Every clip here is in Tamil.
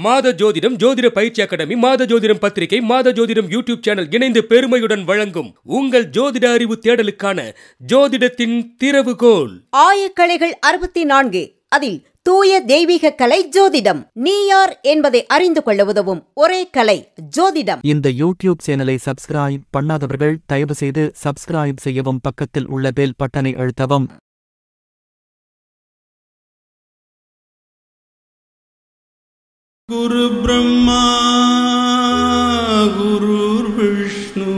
மாத ஜோதிடம் ஜோதிட பயிற்சி அகாடமி, மாத ஜோதிடம் பத்திரிகை, மாத ஜோதிடம் யூடியூப் சேனல் இணைந்து பெருமையுடன் வழங்கும் உங்கள் ஜோதிட அறிவு தேடலுக்கான ஜோதிடத்தின் திறவுகோல். ஆயக்கலைகள் 64. அதில் தூய தெய்வீக கலை ஜோதிடம். நீ யார் என்பதை அறிந்து கொள்ள உதவும் ஒரே கலை ஜோதிடம். இந்த யூடியூப் சேனலை சப்ஸ்கிரைப் பண்ணாதவர்கள் தயவு செய்து சப்ஸ்கிரைப் செய்யவும், பக்கத்தில் உள்ள பெல் பட்டனை அழுத்தவும். குரு பிரம்மா குரு விஷ்ணு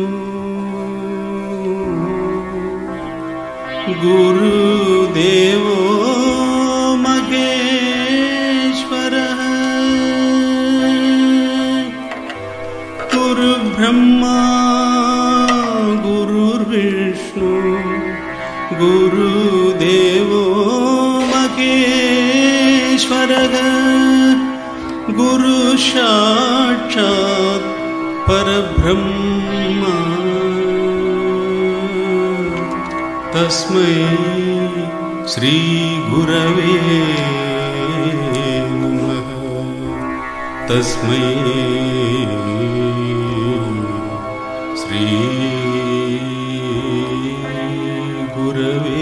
குரு தேவோ மகேஸ்வரः. குரு பிரம்மா குரு விஷ்ணு குரு தேவோ மகேஸ்வரः. गुरु साक्षात् परब्रह्म तस्मै श्री गुरवे नमः. तस्मै श्री गुरवे